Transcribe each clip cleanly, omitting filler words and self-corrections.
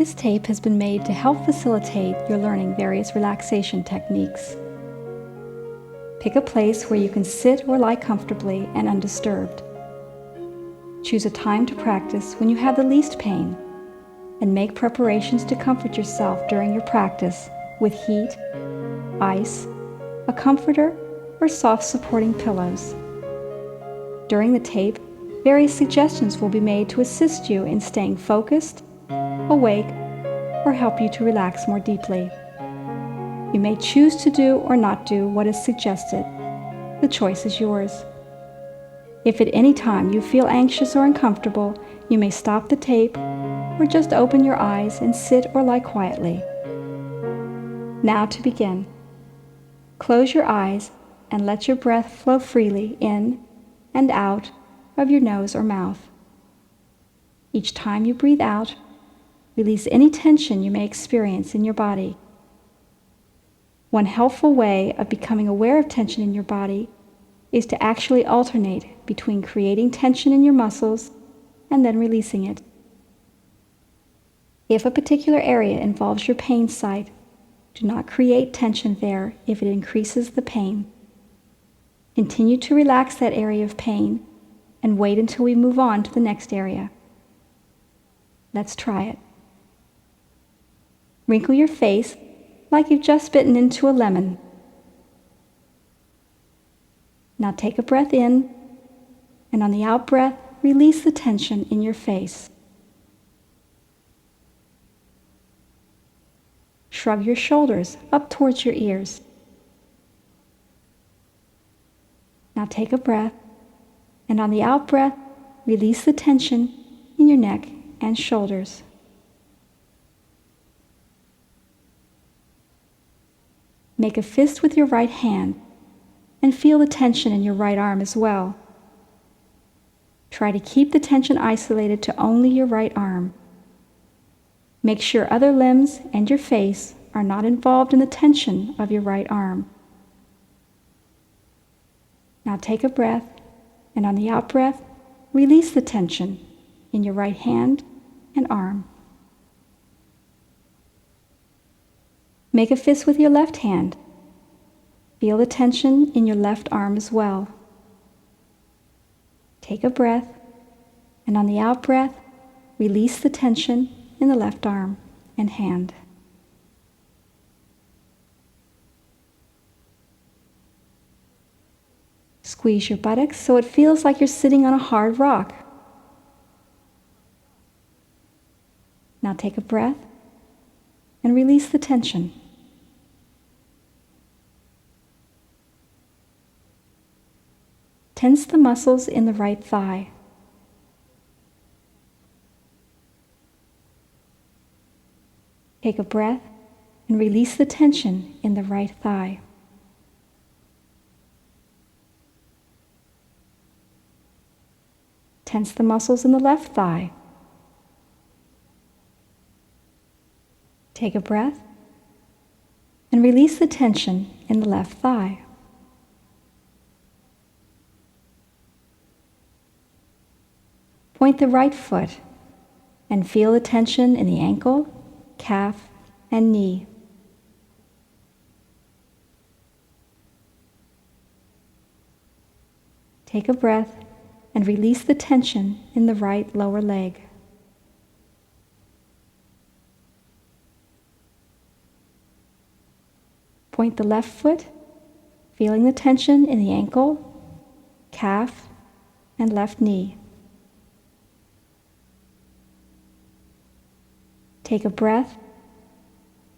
This tape has been made to help facilitate your learning various relaxation techniques. Pick a place where you can sit or lie comfortably and undisturbed. Choose a time to practice when you have the least pain, and make preparations to comfort yourself during your practice with heat, ice, a comforter, or soft supporting pillows. During the tape, various suggestions will be made to assist you in staying focused, awake, or help you to relax more deeply. You may choose to do or not do what is suggested. The choice is yours. If at any time you feel anxious or uncomfortable, you may stop the tape or just open your eyes and sit or lie quietly. Now to begin. Close your eyes and let your breath flow freely in and out of your nose or mouth. Each time you breathe out, release any tension you may experience in your body. One helpful way of becoming aware of tension in your body is to actually alternate between creating tension in your muscles and then releasing it. If a particular area involves your pain site, do not create tension there if it increases the pain. Continue to relax that area of pain and wait until we move on to the next area. Let's try it. Wrinkle your face like you've just bitten into a lemon. Now take a breath in, and on the out-breath, release the tension in your face. Shrug your shoulders up towards your ears. Now take a breath, and on the out-breath, release the tension in your neck and shoulders. Make a fist with your right hand and feel the tension in your right arm as well. Try to keep the tension isolated to only your right arm. Make sure other limbs and your face are not involved in the tension of your right arm. Now take a breath, and on the out-breath, release the tension in your right hand and arm. Make a fist with your left hand. Feel the tension in your left arm as well. Take a breath, and on the out-breath, release the tension in the left arm and hand. Squeeze your buttocks so it feels like you're sitting on a hard rock. Now take a breath and release the tension. Tense the muscles in the right thigh. Take a breath and release the tension in the right thigh. Tense the muscles in the left thigh. Take a breath and release the tension in the left thigh. Point the right foot and feel the tension in the ankle, calf, and knee. Take a breath and release the tension in the right lower leg. Point the left foot, feeling the tension in the ankle, calf, and left knee. Take a breath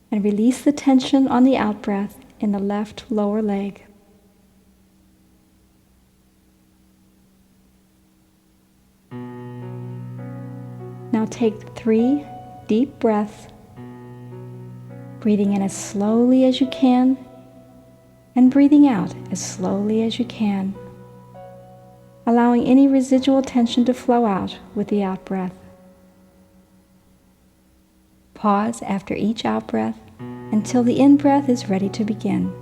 and release the tension on the out-breath in the left lower leg. Now take 3 deep breaths, breathing in as slowly as you can and breathing out as slowly as you can, allowing any residual tension to flow out with the out-breath. Pause after each out-breath until the in-breath is ready to begin.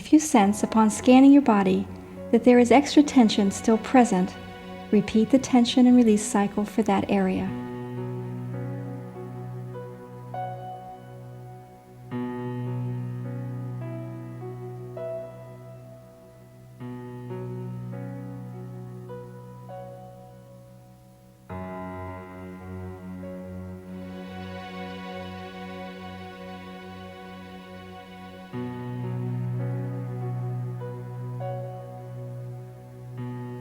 If you sense upon scanning your body that there is extra tension still present, repeat the tension and release cycle for that area.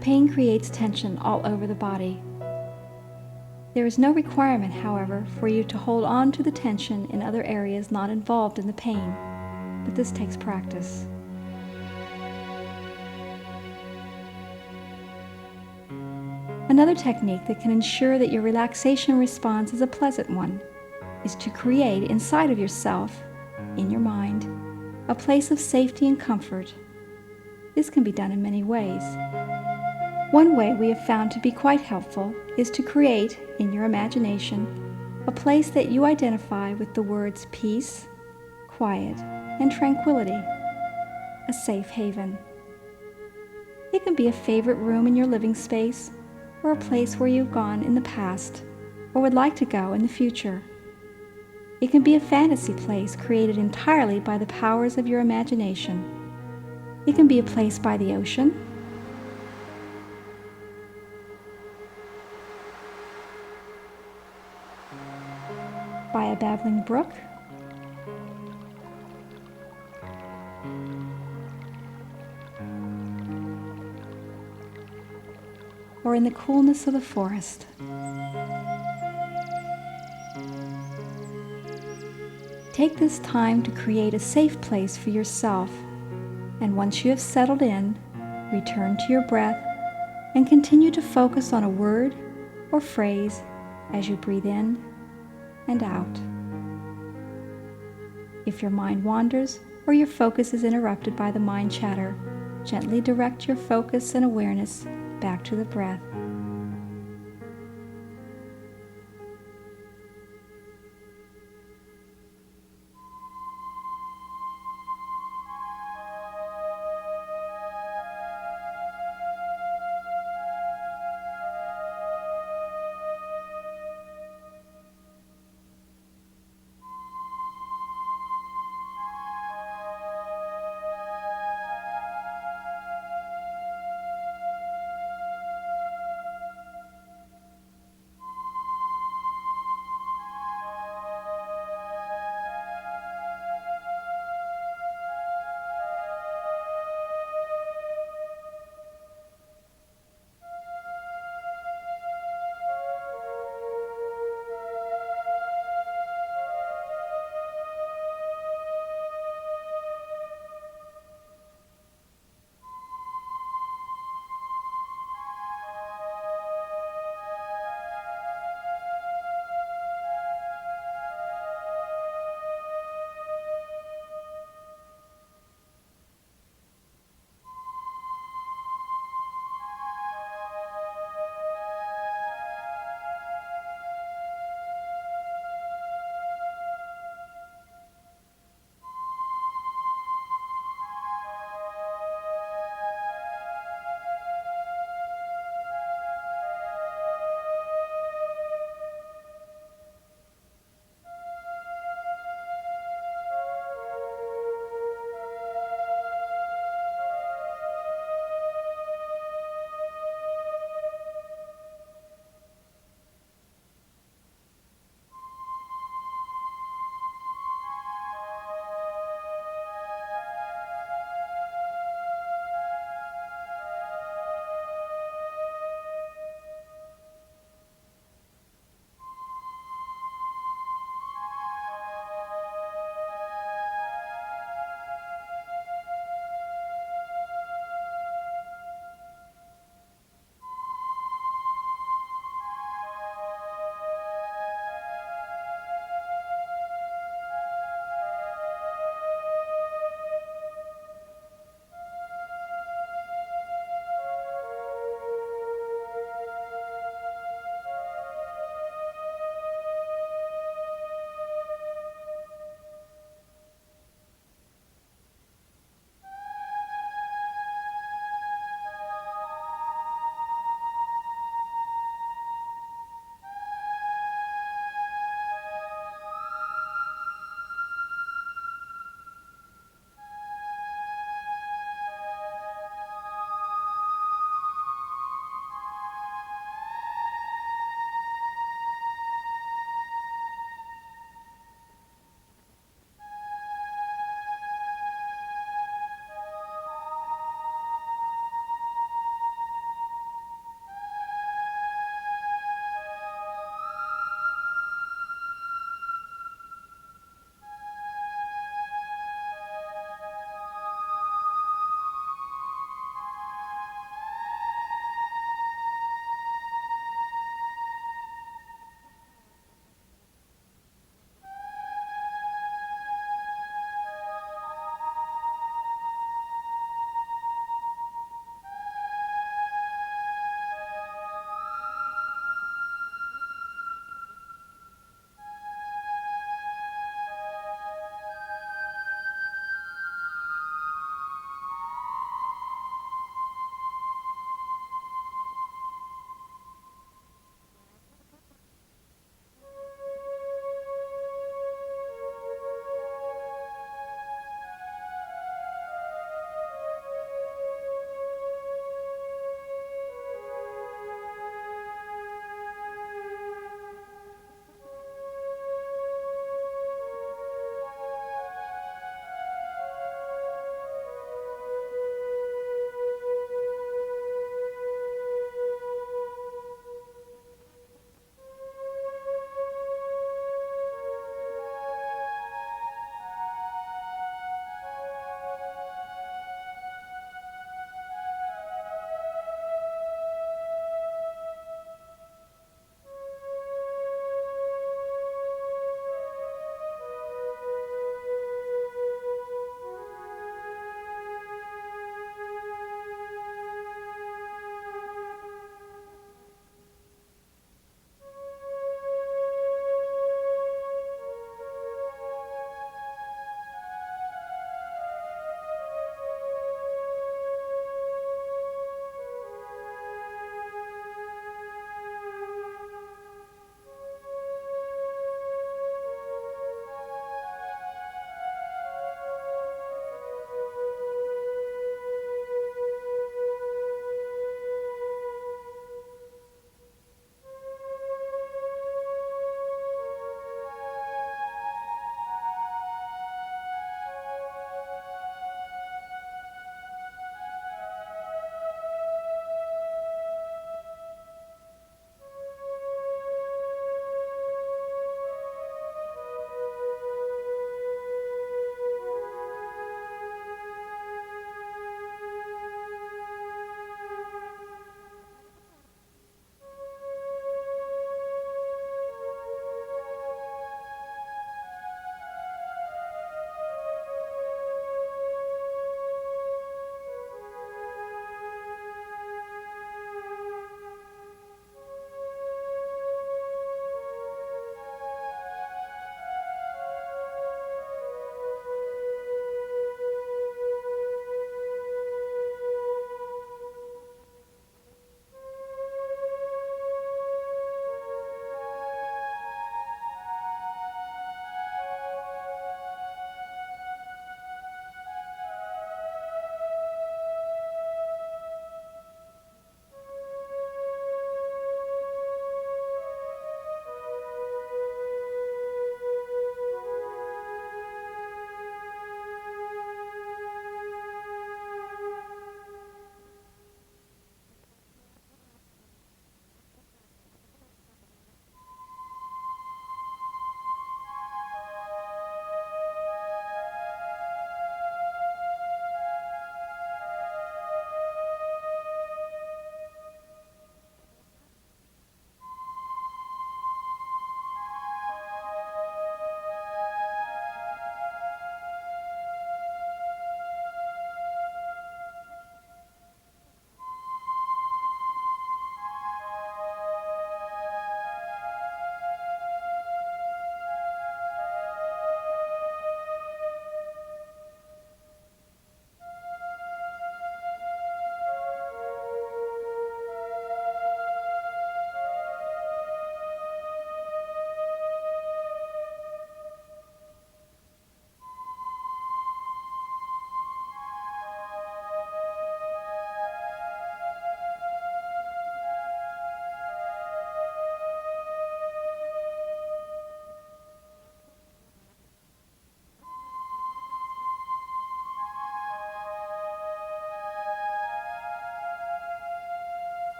Pain creates tension all over the body. There is no requirement, however, for you to hold on to the tension in other areas not involved in the pain, but this takes practice. Another technique that can ensure that your relaxation response is a pleasant one is to create inside of yourself, in your mind, a place of safety and comfort. This can be done in many ways. One way we have found to be quite helpful is to create, in your imagination, a place that you identify with the words peace, quiet, and tranquility, a safe haven. It can be a favorite room in your living space, or a place where you've gone in the past, or would like to go in the future. It can be a fantasy place created entirely by the powers of your imagination. It can be a place by the ocean, by a babbling brook, or in the coolness of the forest. Take this time to create a safe place for yourself, and once you have settled in, return to your breath and continue to focus on a word or phrase as you breathe in and out. If your mind wanders or your focus is interrupted by the mind chatter, gently direct your focus and awareness back to the breath.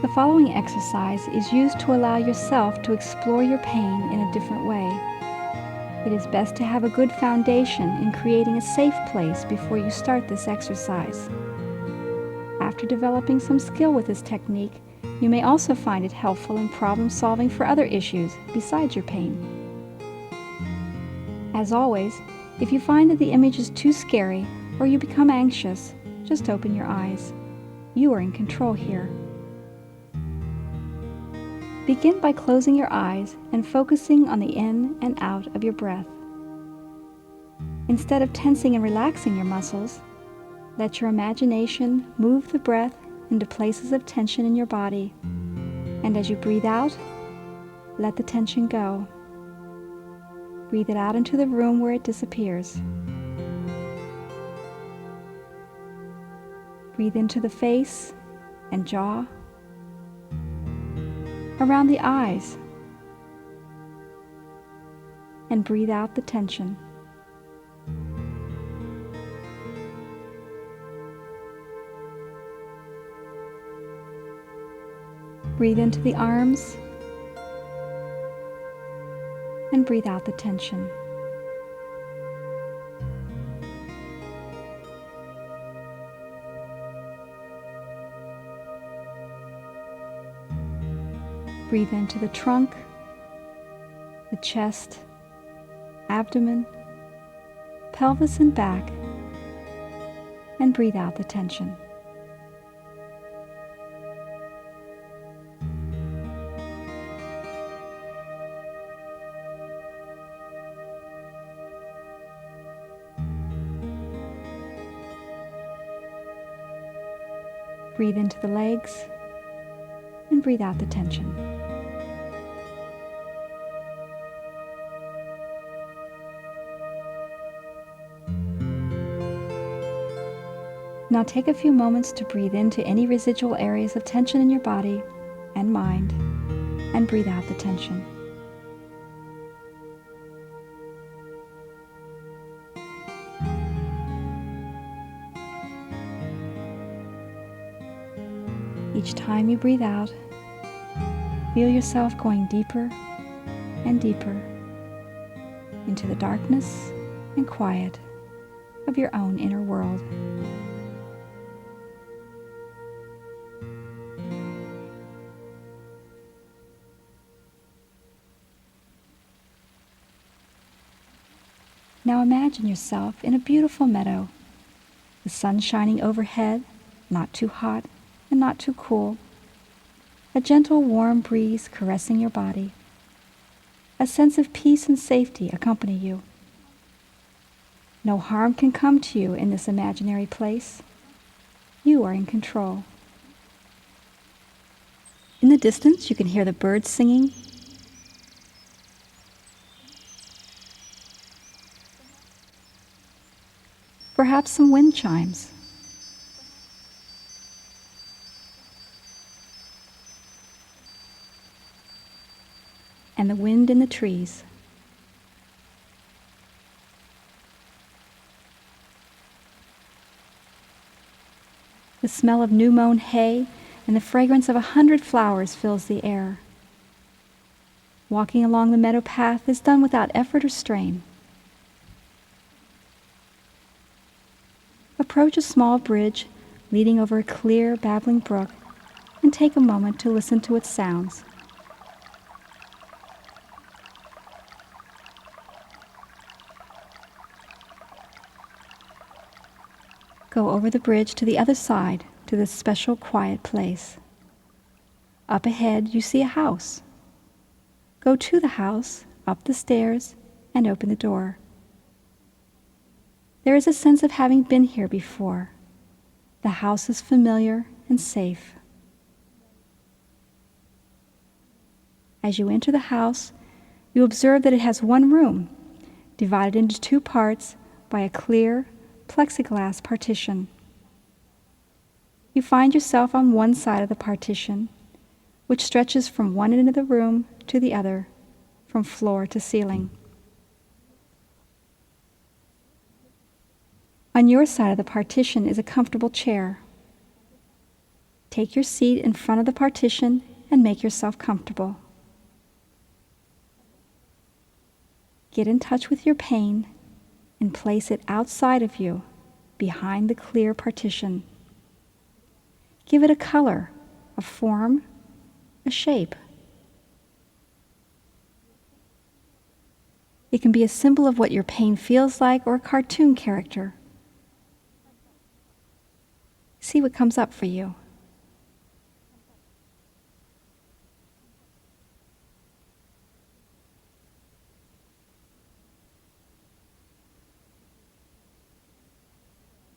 The following exercise is used to allow yourself to explore your pain in a different way. It is best to have a good foundation in creating a safe place before you start this exercise. After developing some skill with this technique, you may also find it helpful in problem solving for other issues besides your pain. As always, if you find that the image is too scary or you become anxious, just open your eyes. You are in control here. Begin by closing your eyes and focusing on the in and out of your breath. Instead of tensing and relaxing your muscles, let your imagination move the breath into places of tension in your body, and as you breathe out, let the tension go. Breathe it out into the room where it disappears. Breathe into the face and jaw, around the eyes, and breathe out the tension. Breathe into the arms and breathe out the tension. Breathe into the trunk, the chest, abdomen, pelvis and back, and breathe out the tension. Breathe into the legs and breathe out the tension. Now take a few moments to breathe into any residual areas of tension in your body and mind, and breathe out the tension. Each time you breathe out, feel yourself going deeper and deeper into the darkness and quiet of your own inner world. Now imagine yourself in a beautiful meadow, the sun shining overhead, not too hot and not too cool, a gentle warm breeze caressing your body. A sense of peace and safety accompany you. No harm can come to you in this imaginary place. You are in control. In the distance, you can hear the birds singing. Perhaps some wind chimes. And the wind in the trees. The smell of new mown hay and the fragrance of 100 flowers fills the air. Walking along the meadow path is done without effort or strain. Approach a small bridge leading over a clear, babbling brook and take a moment to listen to its sounds. Go over the bridge to the other side to this special quiet place. Up ahead, you see a house. Go to the house, up the stairs, and open the door. There is a sense of having been here before. The house is familiar and safe. As you enter the house, you observe that it has one room, divided into two parts by a clear plexiglass partition. You find yourself on one side of the partition, which stretches from one end of the room to the other, from floor to ceiling. On your side of the partition is a comfortable chair. Take your seat in front of the partition and make yourself comfortable. Get in touch with your pain and place it outside of you, behind the clear partition. Give it a color, a form, a shape. It can be a symbol of what your pain feels like or a cartoon character. See what comes up for you.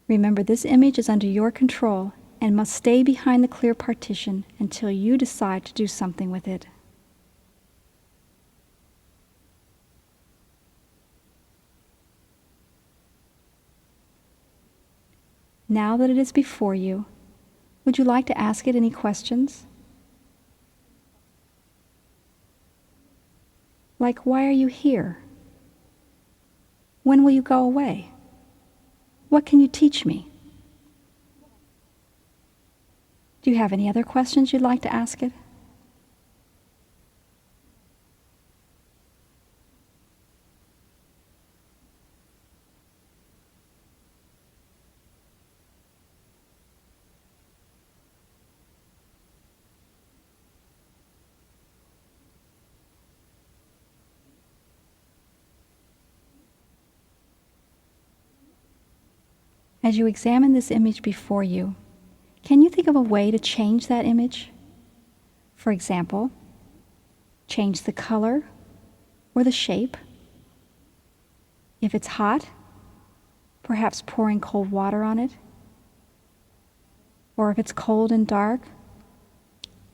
Remember, this image is under your control and must stay behind the clear partition until you decide to do something with it. Now that it is before you, would you like to ask it any questions? Like, why are you here? When will you go away? What can you teach me? Do you have any other questions you'd like to ask it? As you examine this image before you, can you think of a way to change that image? For example, change the color or the shape. If it's hot, perhaps pouring cold water on it. Or if it's cold and dark,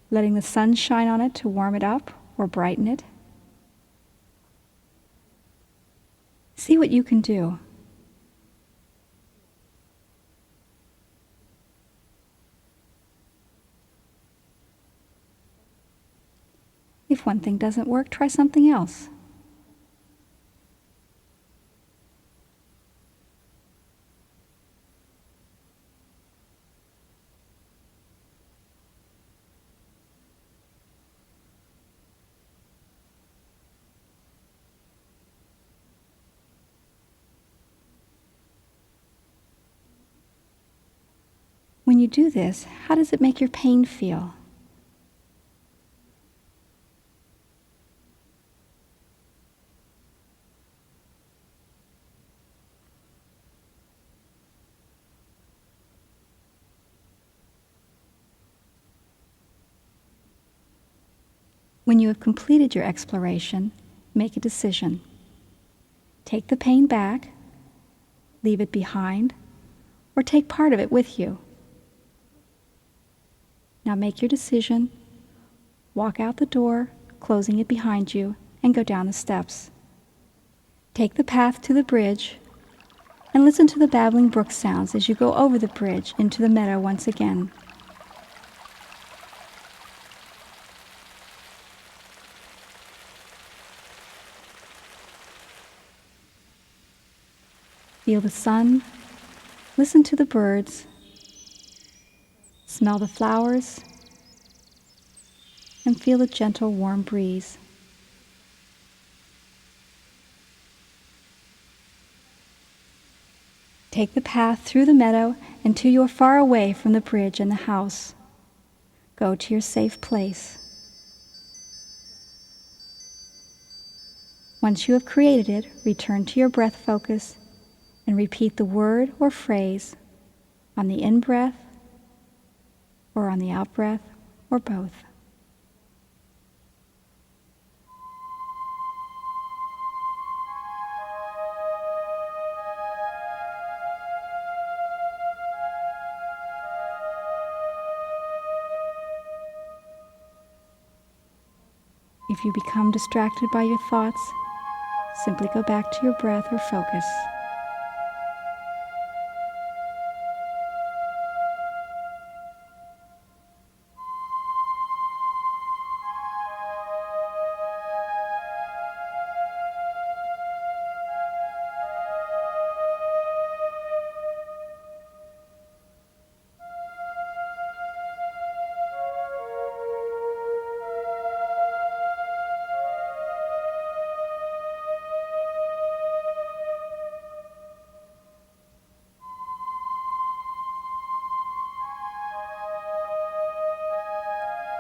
letting the sun shine on it to warm it up or brighten it. See what you can do. If one thing doesn't work, try something else. When you do this, how does it make your pain feel? When you have completed your exploration, make a decision. Take the pain back, leave it behind, or take part of it with you. Now make your decision, walk out the door, closing it behind you, and go down the steps. Take the path to the bridge, and listen to the babbling brook sounds as you go over the bridge into the meadow once again. Feel the sun, listen to the birds, smell the flowers, and feel the gentle warm breeze. Take the path through the meadow until you are far away from the bridge and the house. Go to your safe place. Once you have created it, return to your breath focus and repeat the word or phrase on the in-breath or on the out-breath or both. If you become distracted by your thoughts, simply go back to your breath or focus.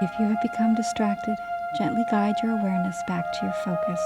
If you have become distracted, gently guide your awareness back to your focus.